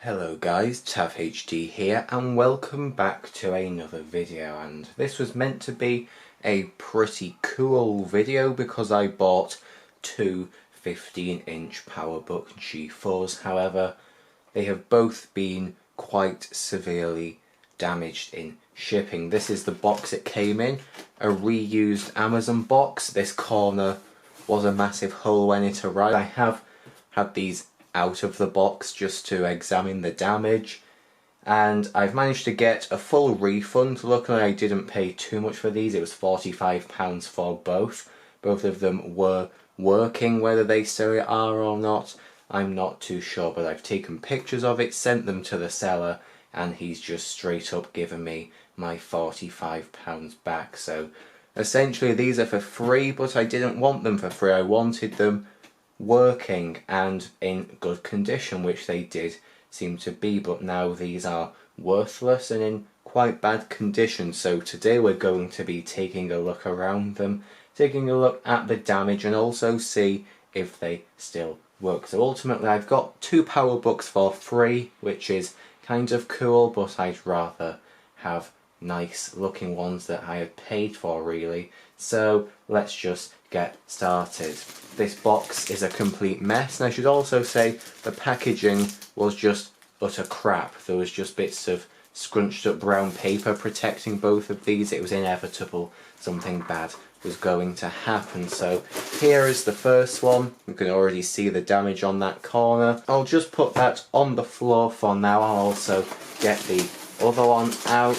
Hello guys, TavHD here and welcome back to another video, and this was meant to be a pretty cool video because I bought two 15-inch PowerBook G4s. However, they have both been quite severely damaged in shipping. This is the box it came in, a reused Amazon box. This corner was a massive hole when it arrived. I have had these out of the box just to examine the damage, and I've managed to get a full refund. Luckily I didn't pay too much for these. It was £45 for both. Both of them were working. Whether they still are or not, I'm not too sure, but I've taken pictures of it, sent them to the seller, and he's just straight up given me my £45 back. So essentially these are for free, but I didn't want them for free. I wanted them working and in good condition, which they did seem to be, but now these are worthless and in quite bad condition. So today we're going to be taking a look around them, taking a look at the damage, and also see if they still work. So ultimately I've got two PowerBooks for free, which is kind of cool, but I'd rather have nice looking ones that I had paid for, really. So let's just get started. This box is a complete mess, and I should also say the packaging was just utter crap. There was just bits of scrunched up brown paper protecting both of these. It was inevitable something bad was going to happen. So here is the first one. You can already see the damage on that corner. I'll just put that on the floor for now. I'll also get the other one out.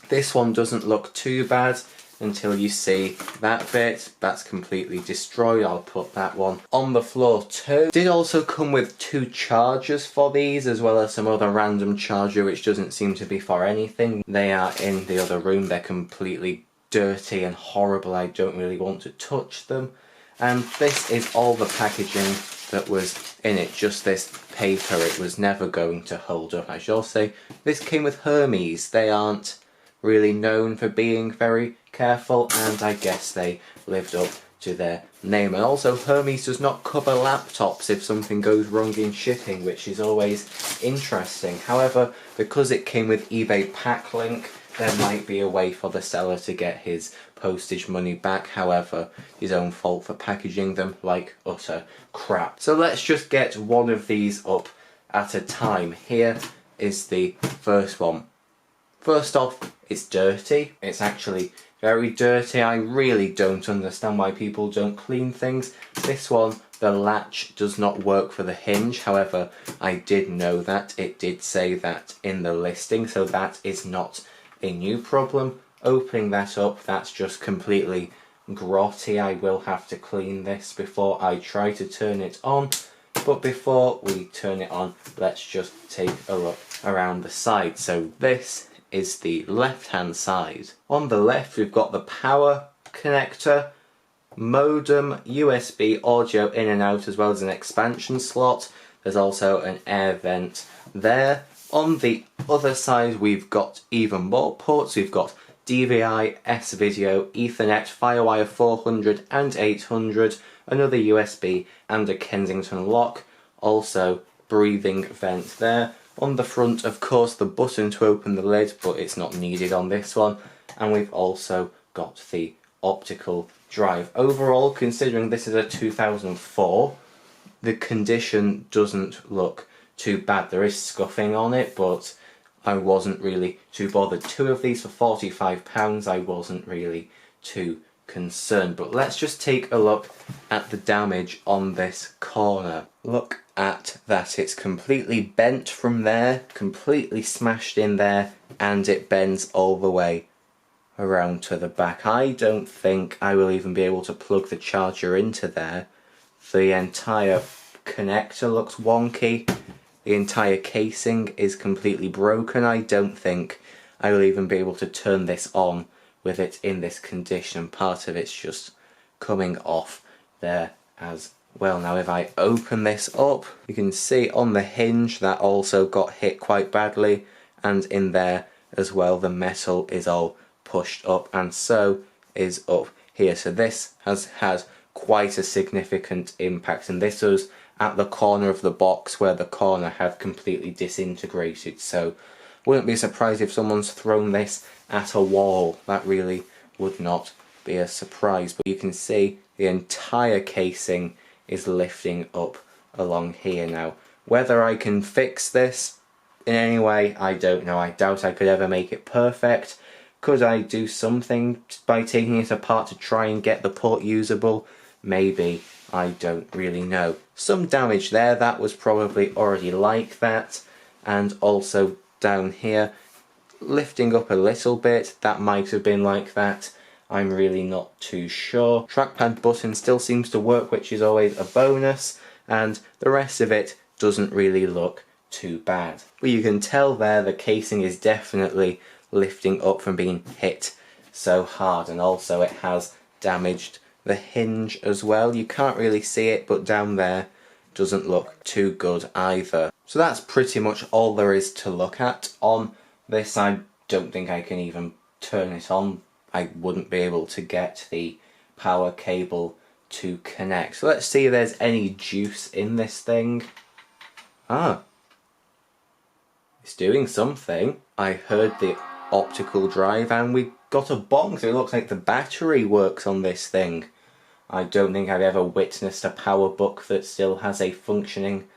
This one doesn't look too bad until you see that bit. That's completely destroyed. I'll put that one on the floor too. Did also come with two chargers for these, as well as some other random charger which doesn't seem to be for anything. They are in the other room. They're completely dirty and horrible. I don't really want to touch them. And this is all the packaging that was in it, just this paper. It was never going to hold up. I should also say this came with Hermes. They aren't really known for being very careful, and I guess they lived up to their name. And also Hermes does not cover laptops if something goes wrong in shipping, which is always interesting. However, because it came with eBay pack link, there might be a way for the seller to get his postage money back. However, his own fault for packaging them like utter crap. So let's just get one of these up at a time. Here is the first one. First off, it's dirty. It's actually very dirty. I really don't understand why people don't clean things. This one, the latch does not work for the hinge. However, I did know that. It did say that in the listing, so that is not a new problem. Opening that up, that's just completely grotty. I will have to clean this before I try to turn it on. But before we turn it on, let's just take a look around the side. So this is the left hand side. On the left we've got the power connector, modem, USB audio in and out, as well as an expansion slot. There's also an air vent there. On the other side we've got even more ports. We've got DVI, S-Video, Ethernet, Firewire 400 and 800, another USB and a Kensington lock. Also breathing vent there. On the front, of course, the button to open the lid, but it's not needed on this one. And we've also got the optical drive. Overall, considering this is a 2004, the condition doesn't look too bad. There is scuffing on it, but I wasn't really too bothered. Two of these for £45, I wasn't really too concerned. But let's just take a look at the damage on this corner. Look at that. It's completely bent from there, completely smashed in there, and it bends all the way around to the back. I don't think I will even be able to plug the charger into there. The entire connector looks wonky. The entire casing is completely broken. I don't think I will even be able to turn this on with it in this condition. Part of it's just coming off there as well. Now if I open this up, you can see on the hinge that also got hit quite badly, and in there as well the metal is all pushed up, and so is up here. So this has had quite a significant impact, and this was at the corner of the box where the corner had completely disintegrated. So wouldn't be surprised if someone's thrown this at a wall. That really would not be a surprise. But you can see the entire casing is lifting up along here now. Whether I can fix this in any way, I don't know. I doubt I could ever make it perfect. Could I do something by taking it apart to try and get the port usable? Maybe. I don't really know. Some damage there, that was probably already like that. And also down here, lifting up a little bit, that might have been like that. I'm really not too sure. Trackpad button still seems to work, which is always a bonus. And the rest of it doesn't really look too bad. But you can tell there the casing is definitely lifting up from being hit so hard, and also it has damaged the hinge as well. You can't really see it, but down there doesn't look too good either. So that's pretty much all there is to look at on this. I don't think I can even turn it on. I wouldn't be able to get the power cable to connect. So let's see if there's any juice in this thing. Ah, it's doing something. I heard the optical drive and we got a bong, so it looks like the battery works on this thing. I don't think I've ever witnessed a PowerBook that still has a functioning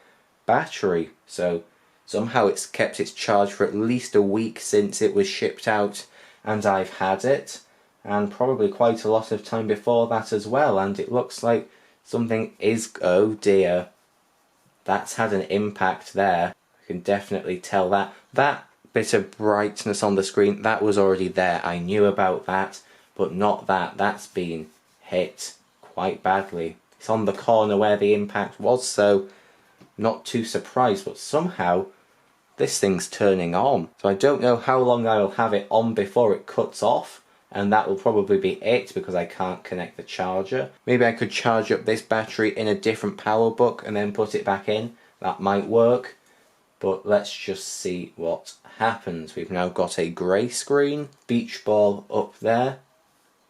battery, so somehow it's kept its charge for at least a week since it was shipped out and I've had it, and probably quite a lot of time before that as well. And it looks like something is, oh dear, that's had an impact there. I can definitely tell that. That bit of brightness on the screen, that was already there. I knew about that, but not that. That's been hit quite badly. It's on the corner where the impact was, so not too surprised, but somehow this thing's turning on. So I don't know how long I will have it on before it cuts off, and that will probably be it because I can't connect the charger. Maybe I could charge up this battery in a different PowerBook and then put it back in. That might work, but let's just see what happens. We've now got a grey screen, beach ball up there,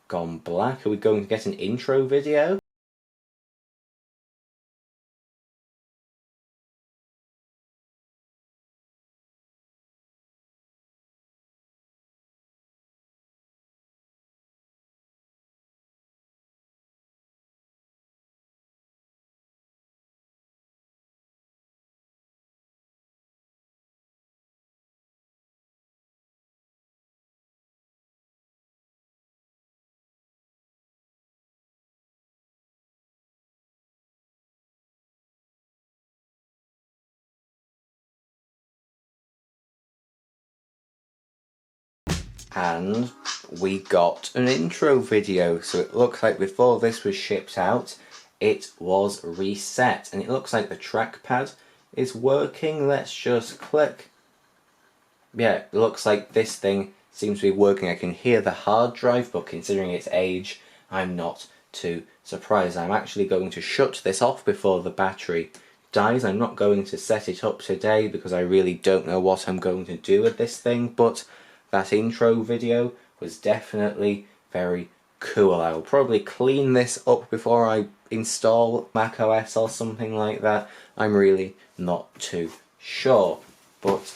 gone black. Are we going to get an intro video? And we got an intro video. So it looks like before this was shipped out, it was reset, and it looks like the trackpad is working. Let's just click. Yeah, it looks like this thing seems to be working. I can hear the hard drive, but considering its age, I'm not too surprised. I'm actually going to shut this off before the battery dies. I'm not going to set it up today because I really don't know what I'm going to do with this thing, but that intro video was definitely very cool. I will probably clean this up before I install macOS or something like that. I'm really not too sure, but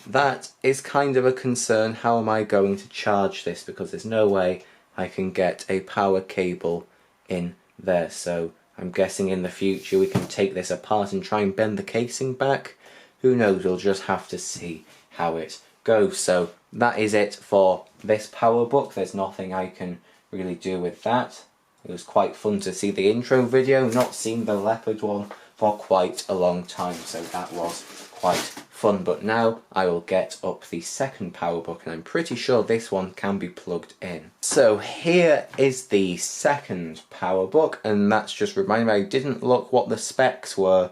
that is kind of a concern. How am I going to charge this? Because there's no way I can get a power cable in there. So I'm guessing in the future we can take this apart and try and bend the casing back. Who knows, we'll just have to see how it goes. So that is it for this PowerBook. There's nothing I can really do with that. It was quite fun to see the intro video, not seen the leopard one for quite a long time, so that was quite fun. But now I will get up the second PowerBook, and I'm pretty sure this one can be plugged in. So here is the second PowerBook, and that's just reminding me I didn't look what the specs were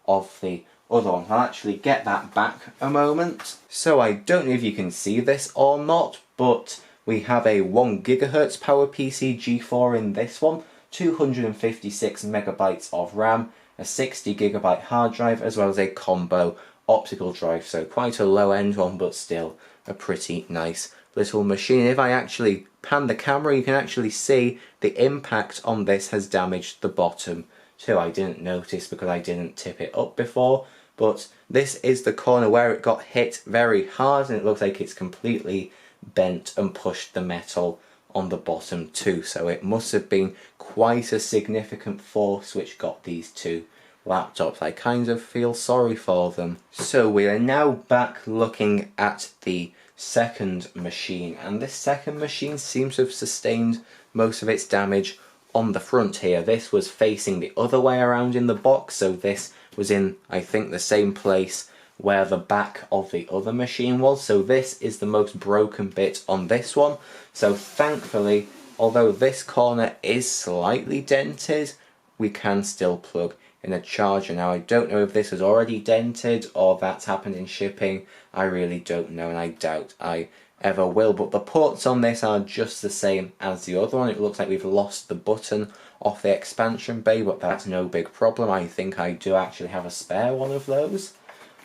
of the other one. I'll actually get that back a moment. So I don't know if you can see this or not, but we have a 1 GHz PowerPC G4 in this one, 256 megabytes of RAM, a 60 GB hard drive, as well as a combo optical drive. So quite a low end one, but still a pretty nice little machine. If I actually pan the camera, you can actually see the impact on this has damaged the bottom too. I didn't notice because I didn't tip it up before, but this is the corner where it got hit very hard, and it looks like it's completely bent and pushed the metal on the bottom too. So it must have been quite a significant force which got these two laptops. I kind of feel sorry for them. So we are now back looking at the second machine, and this second machine seems to have sustained most of its damage on the front here. This was facing the other way around in the box, so this was in, I think, the same place where the back of the other machine was. So this is the most broken bit on this one. So thankfully, although this corner is slightly dented, we can still plug in a charger. Now I don't know if this is already dented or that's happened in shipping. I really don't know, and I doubt I ever will, but the ports on this are just the same as the other one. It looks like we've lost the button off the expansion bay, but that's no big problem. I think I do actually have a spare one of those.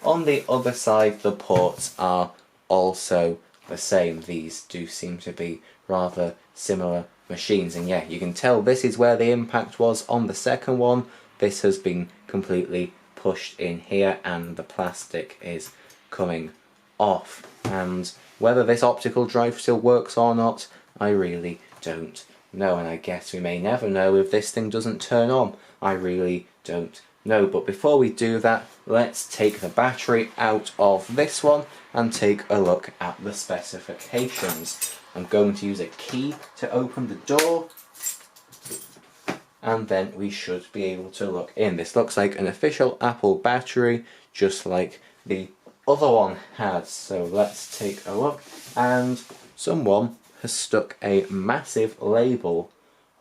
On the other side, the ports are also the same. These do seem to be rather similar machines, and yeah, you can tell this is where the impact was on the second one. This has been completely pushed in here and the plastic is coming off, and whether this optical drive still works or not, I really don't know, and I guess we may never know if this thing doesn't turn on. I really don't know. But before we do that, let's take the battery out of this one and take a look at the specifications. I'm going to use a key to open the door, and then we should be able to look in. This looks like an official Apple battery, just like the other one had. So let's take a look, and someone has stuck a massive label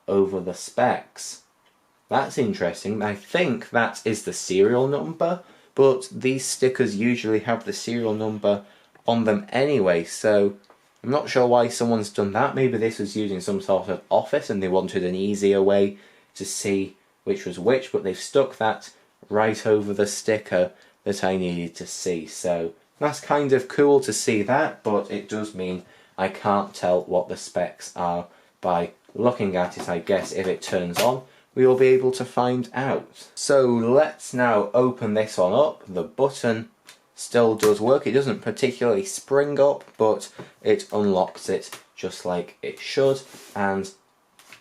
over the specs. That's interesting. I think that is the serial number, but these stickers usually have the serial number on them anyway, so I'm not sure why someone's done that. Maybe this was using some sort of office and they wanted an easier way to see which was which, but they've stuck that right over the sticker that I needed to see. So that's kind of cool to see that, but it does mean I can't tell what the specs are by looking at it. I guess if it turns on, we will be able to find out. So let's now open this one up. The button still does work. It doesn't particularly spring up, but it unlocks it just like it should, and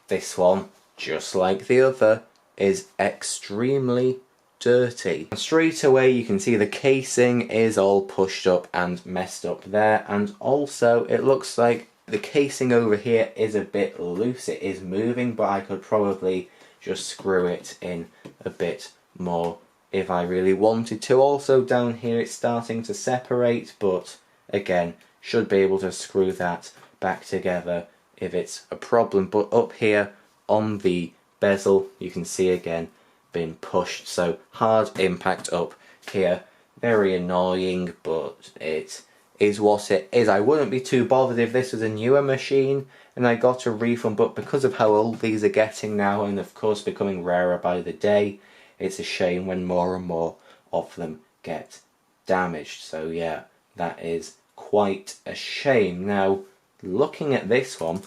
this one, just like the other, is extremely dirty. Straight away you can see the casing is all pushed up and messed up there, and also it looks like the casing over here is a bit loose. It is moving, but I could probably just screw it in a bit more if I really wanted to. Also down here it's starting to separate, but again, should be able to screw that back together if it's a problem. But up here on the bezel, you can see again, been pushed, so hard impact up here. Very annoying, but it is what it is. I wouldn't be too bothered if this was a newer machine and I got a refund, but because of how old these are getting now, and of course becoming rarer by the day, it's a shame when more and more of them get damaged. So yeah, that is quite a shame. Now, looking at this one,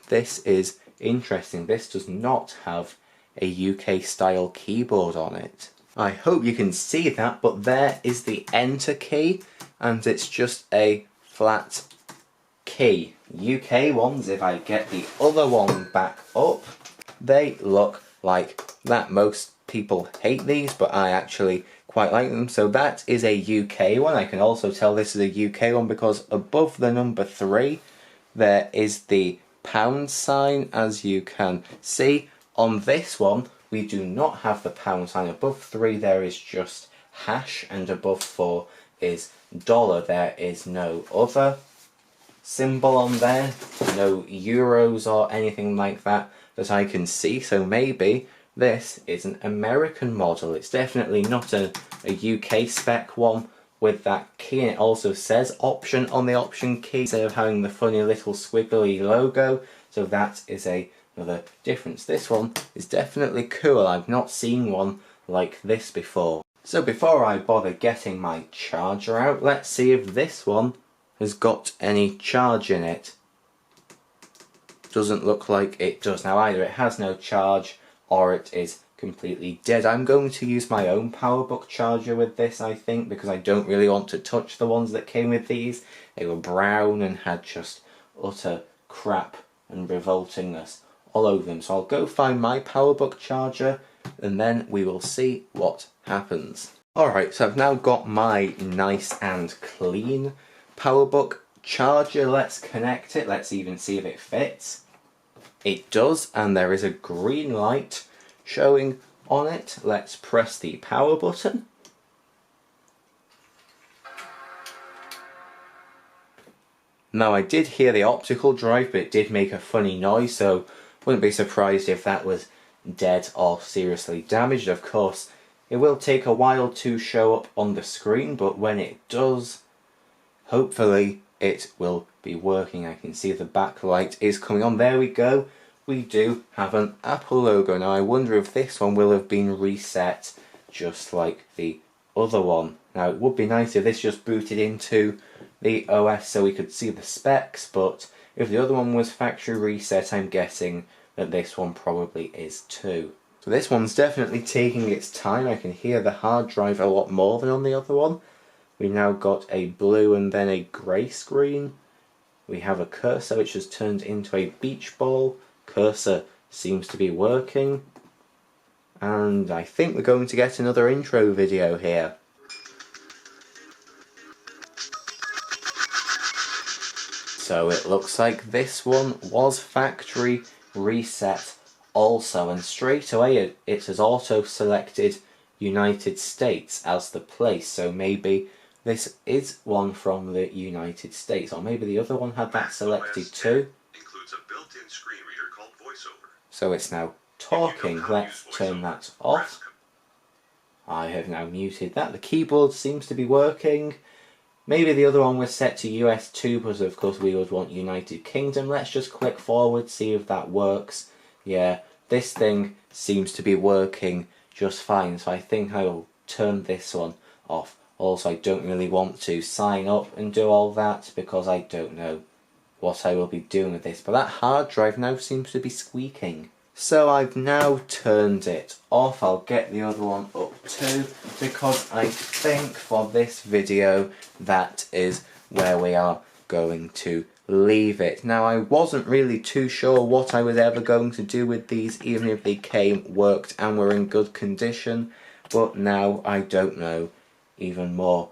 this is interesting. This does not have a UK style keyboard on it. I hope you can see that, but there is the enter key, and it's just a flat key. UK ones, if I get the other one back up, they look like that. Most people hate these, but I actually quite like them. So that is a UK one. I can also tell this is a UK one because above the number 3 there is the pound sign, as you can see. On this one we do not have the pound sign. Above 3 there is just hash, and above 4 is dollar. There is no other symbol on there, no euros or anything like that that I can see. So maybe this is an American model. It's definitely not a UK spec one with that key, and it also says option on the option key instead of having the funny little squiggly logo. So that is another difference. This one is definitely cool. I've not seen one like this before. So before I bother getting my charger out, let's see if this one has got any charge in it. Doesn't look like it does. Now either it has no charge or it is completely dead. I'm going to use my own PowerBook charger with this, I think, because I don't really want to touch the ones that came with these. They were brown and had just utter crap and revoltingness all over them. So I'll go find my PowerBook charger and then we will see what happens. Alright, so I've now got my nice and clean PowerBook charger. Let's connect it. Let's even see if it fits. It does, and there is a green light showing on it. Let's press the power button. Now, I did hear the optical drive, but it did make a funny noise, so wouldn't be surprised if that was dead or seriously damaged. Of course, it will take a while to show up on the screen, but when it does, hopefully it will be working. I can see the backlight is coming on. There we go. We do have an Apple logo. Now I wonder if this one will have been reset just like the other one. Now it would be nice if this just booted into the OS so we could see the specs, but if the other one was factory reset, I'm guessing that this one probably is too. So this one's definitely taking its time. I can hear the hard drive a lot more than on the other one. We've now got a blue and then a grey screen. We have a cursor which has turned into a beach ball. Cursor seems to be working. And I think we're going to get another intro video here. So it looks like this one was factory reset also, and straight away it has auto selected United States as the place, so maybe this is one from the United States, or maybe the other one had that selected too. Includes a built-in screen reader called VoiceOver. So it's now talking. Let's turn that off. I have now muted that. The keyboard seems to be working. Maybe the other one was set to US 2, but of course we would want United Kingdom. Let's just click forward, see if that works. Yeah, this thing seems to be working just fine, so I think I will turn this one off. Also, I don't really want to sign up and do all that because I don't know what I will be doing with this. But that hard drive now seems to be squeaking. So I've now turned it off. I'll get the other one up too, because I think for this video that is where we are going to leave it. Now, I wasn't really too sure what I was ever going to do with these, even if they came, worked and were in good condition, but now I don't know even more.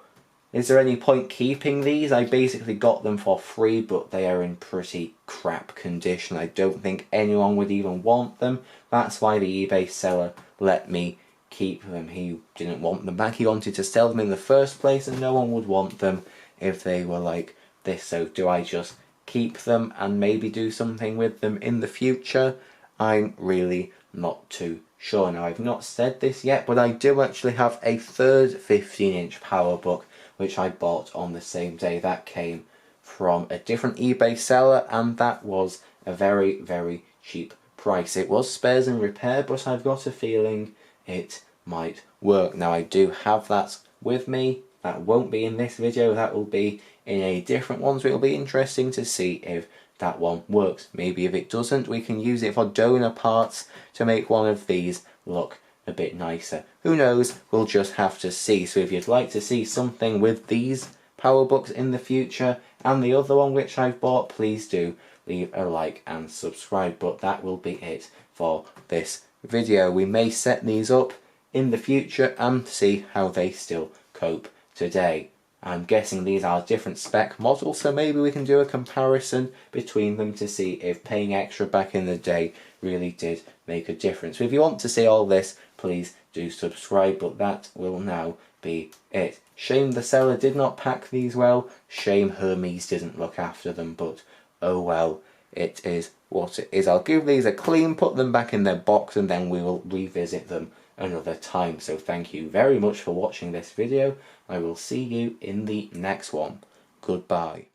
Is there any point keeping these? I basically got them for free, but they are in pretty crap condition. I don't think anyone would even want them. That's why the eBay seller let me keep them. He didn't want them back. He wanted to sell them in the first place, and no one would want them if they were like this. So do I just keep them and maybe do something with them in the future? I'm really not too sure. Now, I've not said this yet, but I do actually have a third 15-inch PowerBook which I bought on the same day. That came from a different eBay seller, and that was a very, very cheap price. It was spares and repair, but I've got a feeling it might work. Now, I do have that with me. That won't be in this video, that will be in a different one, so it'll be interesting to see if that one works. Maybe if it doesn't, we can use it for donor parts to make one of these look a bit nicer. Who knows, we'll just have to see. So if you'd like to see something with these PowerBooks in the future and the other one which I've bought, please do leave a like and subscribe. But that will be it for this video. We may set these up in the future and see how they still cope today. I'm guessing these are different spec models, so maybe we can do a comparison between them to see if paying extra back in the day really did make a difference. So if you want to see all this, please do subscribe, but that will now be it. Shame the seller did not pack these well. Shame Hermes didn't look after them, but oh well, it is what it is. I'll give these a clean, put them back in their box, and then we will revisit them another time. So thank you very much for watching this video. I will see you in the next one. Goodbye.